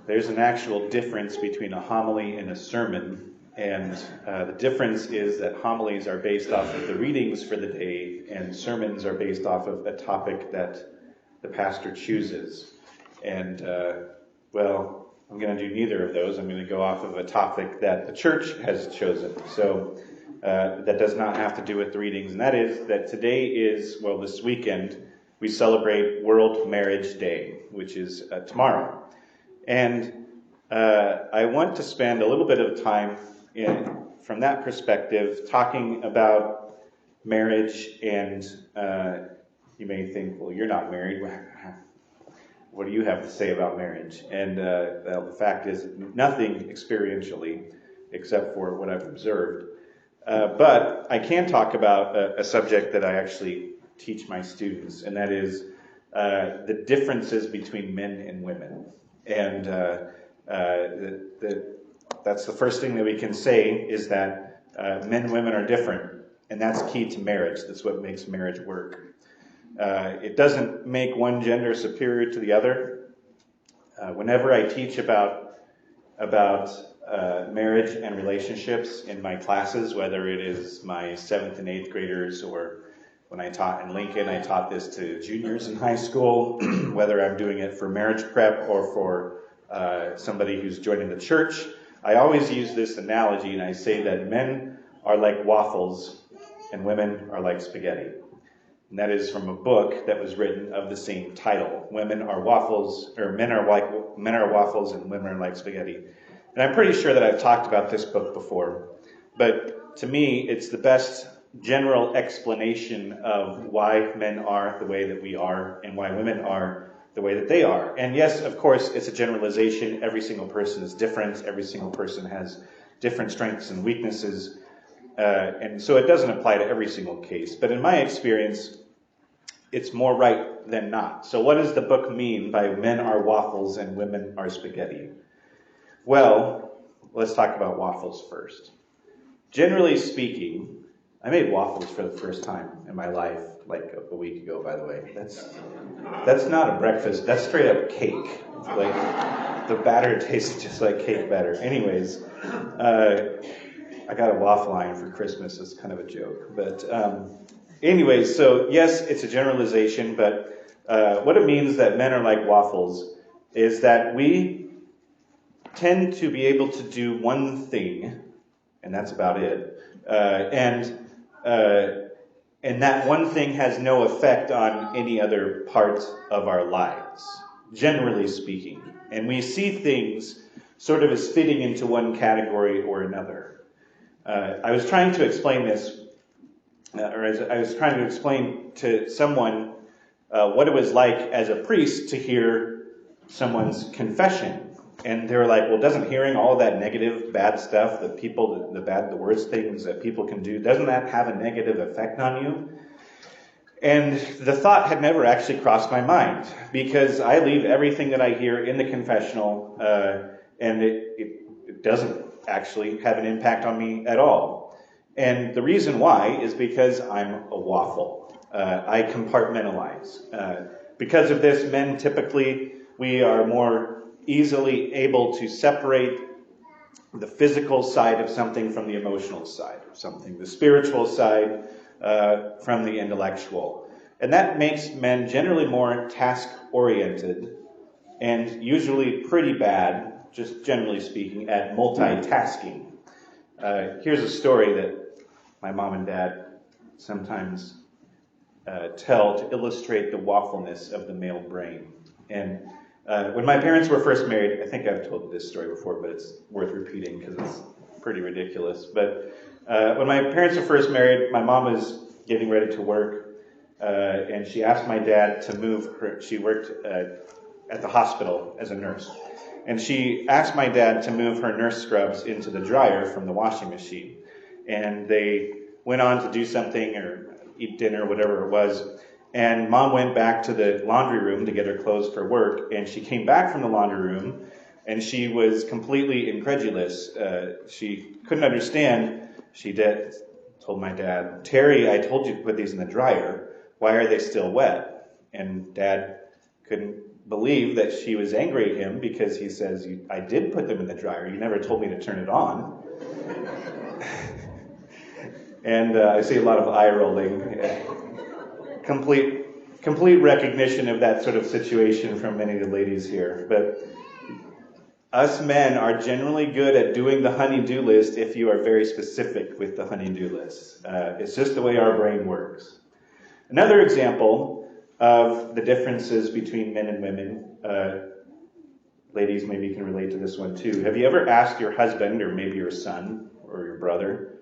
there's an actual difference between a homily and a sermon. And the difference is that homilies are based off of the readings for the day, and sermons are based off of a topic that the pastor chooses. And, I'm going to do neither of those. I'm going to go off of a topic that the church has chosen. So that does not have to do with the readings. And that is that today is, this weekend, we celebrate World Marriage Day, which is tomorrow. And I want to spend a little bit of time from that perspective talking about marriage. And you may think, well, you're not married. What do you have to say about marriage? And the fact is nothing experientially except for what I've observed. But I can talk about a subject that I actually teach my students, and that is the differences between men and women. And that's the first thing that we can say is that men and women are different, and that's key to marriage. That's what makes marriage work. It doesn't make one gender superior to the other. Whenever I teach about marriage and relationships in my classes, whether it is my 7th and 8th graders, or when I taught in Lincoln, I taught this to juniors in high school, whether I'm doing it for marriage prep or for somebody who's joining the church, I always use this analogy, and I say that men are like waffles and women are like spaghetti. And that is from a book that was written of the same title. Men are waffles and women are like spaghetti. And I'm pretty sure that I've talked about this book before. But to me, it's the best general explanation of why men are the way that we are and why women are the way that they are. And yes, of course, it's a generalization. Every single person is different. Every single person has different strengths and weaknesses. And so it doesn't apply to every single case. But in my experience, it's more right than not. So what does the book mean by men are waffles and women are spaghetti? Well, let's talk about waffles first. Generally speaking, I made waffles for the first time in my life, like a week ago, by the way. That's not a breakfast. That's straight up cake. Like, the batter tastes just like cake batter. Anyways, I got a waffle iron for Christmas. It's kind of a joke. But anyways, so yes, it's a generalization, but what it means that men are like waffles is that we tend to be able to do one thing, and that's about it. And that one thing has no effect on any other part of our lives, generally speaking. And we see things sort of as fitting into one category or another. I was trying to explain this, I was trying to explain to someone what it was like as a priest to hear someone's confession. And they were like, well, doesn't hearing all that negative, bad stuff, the worst things that people can do, doesn't that have a negative effect on you? And the thought had never actually crossed my mind, because I leave everything that I hear in the confessional, and it doesn't actually have an impact on me at all. And the reason why is because I'm a waffle. I compartmentalize. Because of this, men typically, we are more easily able to separate the physical side of something from the emotional side of something, the spiritual side from the intellectual. And that makes men generally more task-oriented and usually pretty bad, just generally speaking, at multitasking. Here's a story that my mom and dad sometimes tell to illustrate the waffleness of the male brain. And when my parents were first married, I think I've told this story before, but it's worth repeating because it's pretty ridiculous. But when my parents were first married, my mom was getting ready to work, and she asked my dad to move her. She worked at the hospital as a nurse. And she asked my dad to move her nurse scrubs into the dryer from the washing machine. And they went on to do something or eat dinner, whatever it was. And Mom went back to the laundry room to get her clothes for work. And she came back from the laundry room, and she was completely incredulous. She couldn't understand. She told my dad, "Terry, I told you to put these in the dryer. Why are they still wet?" And Dad couldn't believe that she was angry at him because he says, I did put them in the dryer. You never told me to turn it on. And I see a lot of eye rolling. Complete recognition of that sort of situation from many of the ladies here. But us men are generally good at doing the honey-do list if you are very specific with the honey-do list. It's just the way our brain works. Another example of the differences between men and women, ladies maybe you can relate to this one too. Have you ever asked your husband or maybe your son or your brother,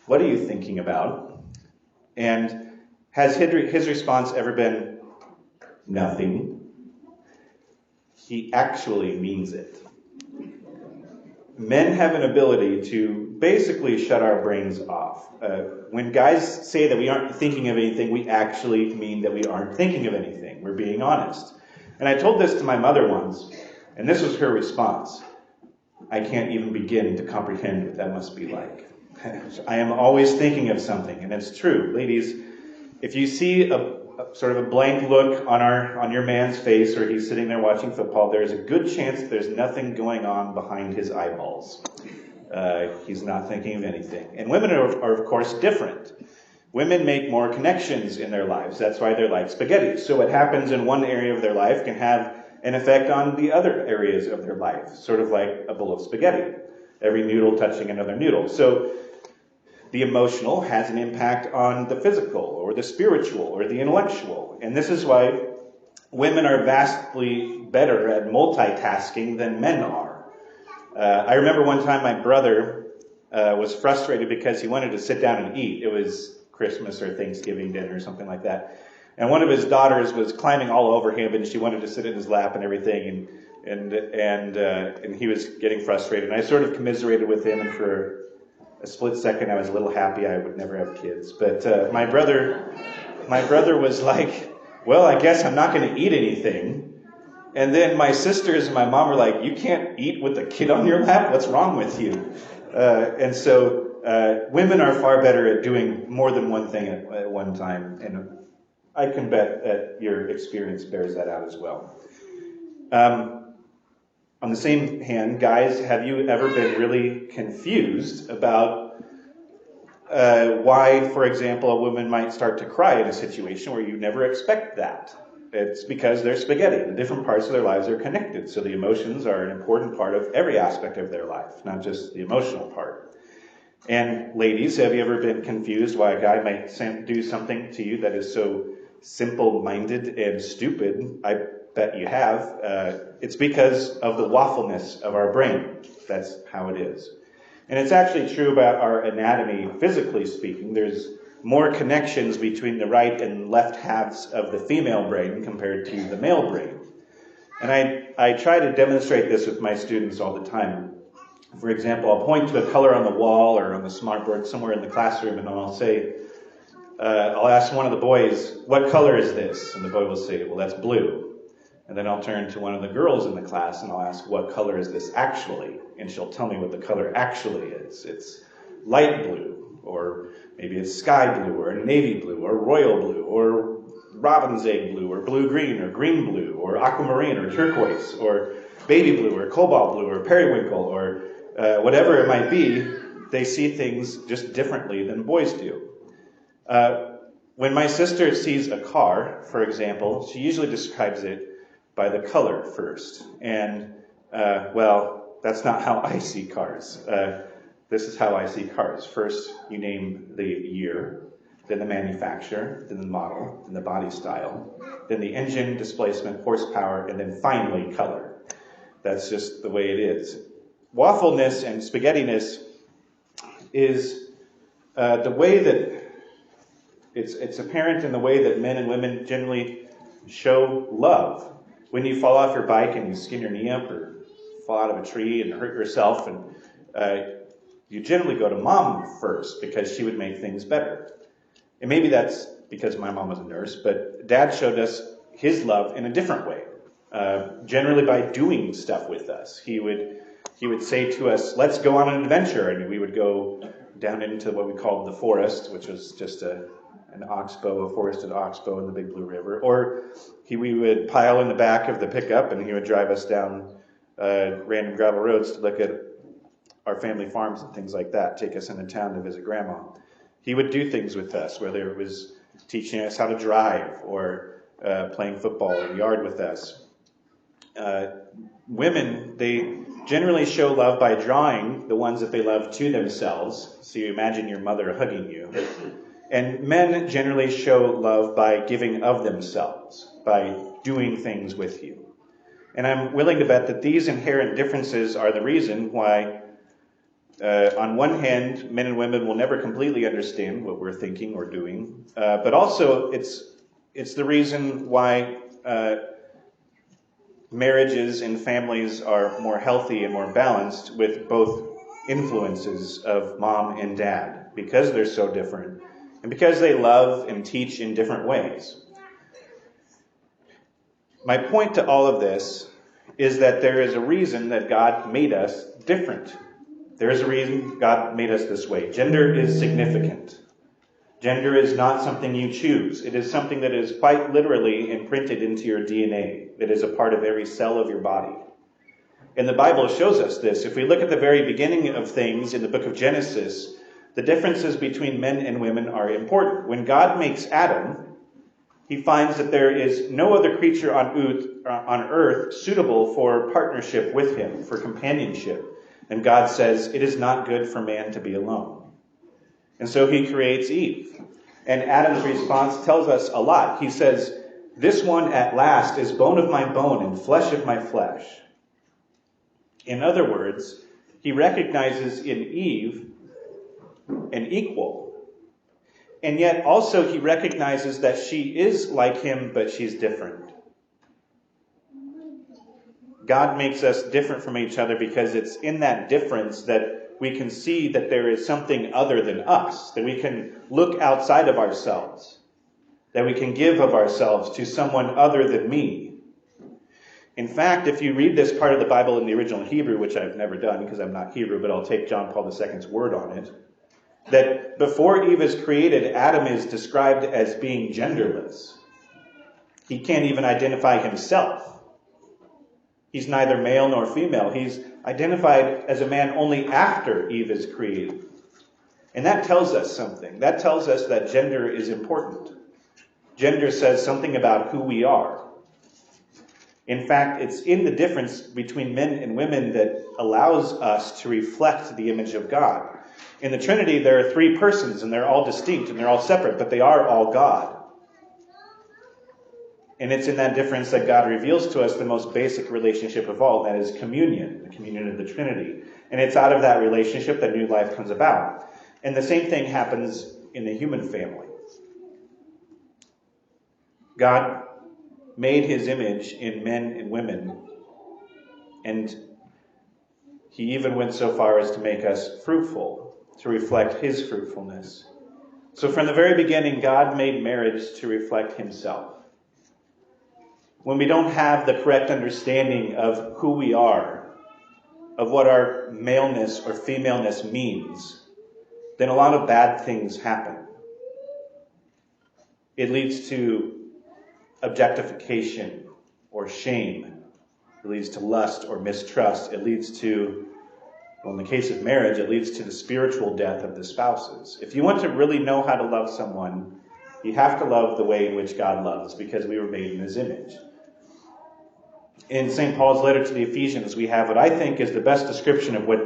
what are you thinking about? And has his response ever been, nothing? He actually means it. Men have an ability to basically shut our brains off. When guys say that we aren't thinking of anything, we actually mean that we aren't thinking of anything. We're being honest. And I told this to my mother once, and this was her response. I can't even begin to comprehend what that must be like. I am always thinking of something, and it's true. Ladies, if you see a sort of a blank look on your man's face, or he's sitting there watching football, there's a good chance that there's nothing going on behind his eyeballs. He's not thinking of anything. And women are of course different. Women make more connections in their lives. That's why they're like spaghetti. So what happens in one area of their life can have an effect on the other areas of their life, sort of like a bowl of spaghetti. Every noodle touching another noodle. So the emotional has an impact on the physical or the spiritual or the intellectual. And this is why women are vastly better at multitasking than men are. I remember one time my brother was frustrated because he wanted to sit down and eat. It was Christmas or Thanksgiving dinner or something like that. And one of his daughters was climbing all over him, and she wanted to sit in his lap and everything. And he was getting frustrated. And I sort of commiserated with him, and for a split second I was a little happy I would never have kids. But my brother was like, well, I guess I'm not going to eat anything. And then my sisters and my mom were like, you can't eat with a kid on your lap? What's wrong with you? And so women are far better at doing more than one thing at one time. And I can bet that your experience bears that out as well. On the same hand, guys, have you ever been really confused about why, for example, a woman might start to cry in a situation where you never expect that? It's because they're spaghetti. The different parts of their lives are connected. So the emotions are an important part of every aspect of their life, not just the emotional part. And ladies, have you ever been confused why a guy might do something to you that is so simple-minded and stupid? I bet you have. It's because of the waffleness of our brain. That's how it is. And it's actually true about our anatomy, physically speaking. There's more connections between the right and left halves of the female brain compared to the male brain. And I try to demonstrate this with my students all the time. For example, I'll point to a color on the wall or on the smartboard somewhere in the classroom, and I'll say, I'll ask one of the boys, what color is this? And the boy will say, well, that's blue. And then I'll turn to one of the girls in the class and I'll ask, what color is this actually? And she'll tell me what the color actually is. It's light blue, or maybe it's sky blue, or navy blue, or royal blue, or robin's egg blue, or blue-green, or green blue, or aquamarine, or turquoise, or baby blue, or cobalt blue, or periwinkle, or whatever it might be. They see things just differently than boys do. When my sister sees a car, for example, she usually describes it by the color first. And, well, that's not how I see cars. This is how I see cars. First, you name the year, then the manufacturer, then the model, then the body style, then the engine, displacement, horsepower, and then finally color. That's just the way it is. Waffleness and spaghettiness is the way that it's apparent in the way that men and women generally show love. When you fall off your bike and you skin your knee up or fall out of a tree and hurt yourself, and you generally go to mom first because she would make things better. And maybe that's because my mom was a nurse, but dad showed us his love in a different way, generally by doing stuff with us. He would say to us, let's go on an adventure, and we would go down into what we called the forest, which was just a an oxbow, a forested oxbow in the Big Blue River. Or we would pile in the back of the pickup and he would drive us down random gravel roads to look at our family farms and things like that, take us into town to visit Grandma. He would do things with us, whether it was teaching us how to drive or playing football in the yard with us. Women, they generally show love by drawing the ones that they love to themselves. So you imagine your mother hugging you. And men generally show love by giving of themselves, by doing things with you. And I'm willing to bet that these inherent differences are the reason why, on one hand, men and women will never completely understand what we're thinking or doing, but also it's the reason why marriages and families are more healthy and more balanced with both influences of mom and dad, because they're so different and because they love and teach in different ways. My point to all of this is that there is a reason that God made us different. There is a reason God made us this way. Gender is significant. Gender is not something you choose. It is something that is quite literally imprinted into your DNA. It is a part of every cell of your body. And the Bible shows us this. If we look at the very beginning of things in the book of Genesis, the differences between men and women are important. When God makes Adam, he finds that there is no other creature on earth suitable for partnership with him, for companionship. And God says, it is not good for man to be alone. And so he creates Eve. And Adam's response tells us a lot. He says, this one at last is bone of my bone and flesh of my flesh. In other words, he recognizes in Eve an equal. And yet also he recognizes that she is like him, but she's different. God makes us different from each other because it's in that difference that we can see that there is something other than us, that we can look outside of ourselves, that we can give of ourselves to someone other than me. In fact, if you read this part of the Bible in the original Hebrew, which I've never done because I'm not Hebrew, but I'll take John Paul II's word on it, that before Eve is created, Adam is described as being genderless. He can't even identify himself. He's neither male nor female. He's identified as a man only after Eve is created. And that tells us something. That tells us that gender is important. Gender says something about who we are. In fact, it's in the difference between men and women that allows us to reflect the image of God. In the Trinity, there are three persons, and they're all distinct, and they're all separate, but they are all God. And it's in that difference that God reveals to us the most basic relationship of all, that is communion, the communion of the Trinity. And it's out of that relationship that new life comes about. And the same thing happens in the human family. God made his image in men and women, and he even went so far as to make us fruitful, to reflect his fruitfulness. So from the very beginning, God made marriage to reflect himself. When we don't have the correct understanding of who we are, of what our maleness or femaleness means, then a lot of bad things happen. It leads to objectification or shame. It leads to lust or mistrust. It leads to, well, in the case of marriage, it leads to the spiritual death of the spouses. If you want to really know how to love someone, you have to love the way in which God loves, because we were made in his image. In St. Paul's letter to the Ephesians, we have what I think is the best description of what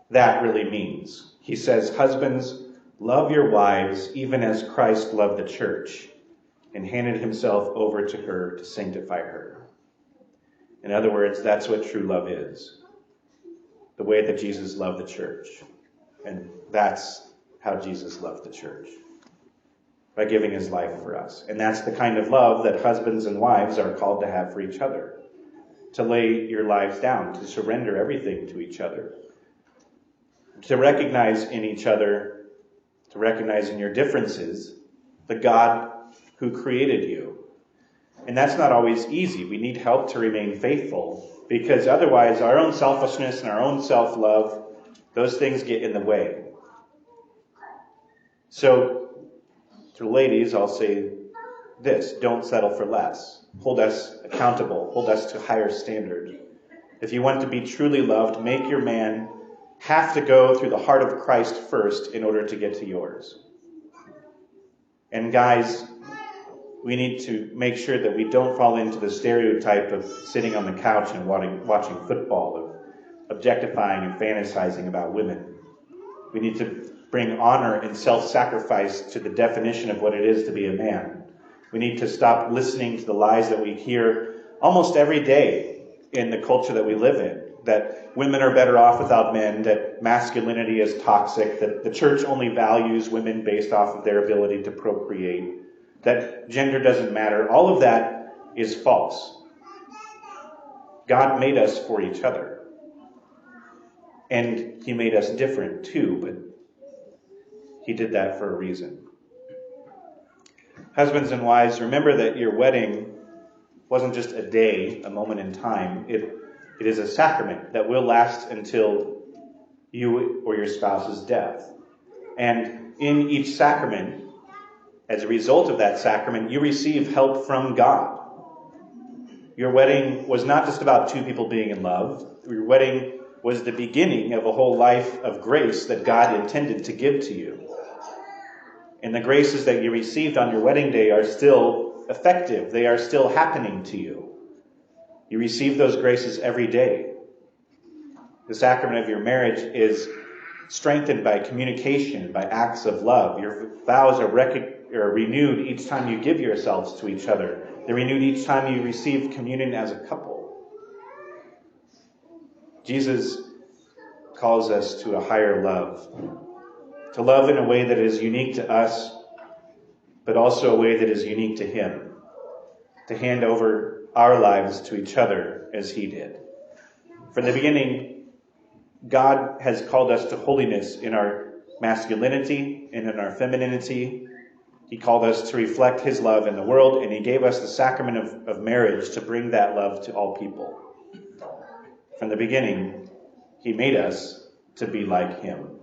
that really means. He says, husbands, love your wives even as Christ loved the church and handed himself over to her to sanctify her. In other words, that's what true love is. The way that Jesus loved the church. And that's how Jesus loved the church. By giving his life for us. And that's the kind of love that husbands and wives are called to have for each other. To lay your lives down, to surrender everything to each other. To recognize in each other, to recognize in your differences, the God who created you. And that's not always easy. We need help to remain faithful, because otherwise our own selfishness and our own self-love, those things get in the way. So, To the ladies, I'll say this: don't settle for less. Hold us accountable. Hold us to higher standard. If you want to be truly loved, make your man have to go through the heart of Christ first in order to get to yours. And guys, we need to make sure that we don't fall into the stereotype of sitting on the couch and watching football, of objectifying and fantasizing about women. We need to bring honor and self-sacrifice to the definition of what it is to be a man. We need to stop listening to the lies that we hear almost every day in the culture that we live in, that women are better off without men, that masculinity is toxic, that the church only values women based off of their ability to procreate, that gender doesn't matter. All of that is false. God made us for each other. And he made us different too, but he did that for a reason. Husbands and wives, remember that your wedding wasn't just a day, a moment in time. It is a sacrament that will last until you or your spouse's death. And in each sacrament, as a result of that sacrament, you receive help from God. Your wedding was not just about two people being in love. Your wedding was the beginning of a whole life of grace that God intended to give to you. And the graces that you received on your wedding day are still effective. They are still happening to you. You receive those graces every day. The sacrament of your marriage is strengthened by communication, by acts of love. Your vows are renewed each time you give yourselves to each other. They're renewed each time you receive communion as a couple. Jesus calls us to a higher love. To love in a way that is unique to us, but also a way that is unique to him. To hand over our lives to each other as he did. From the beginning, God has called us to holiness in our masculinity and in our femininity. He called us to reflect his love in the world, and he gave us the sacrament of marriage to bring that love to all people. From the beginning, he made us to be like him.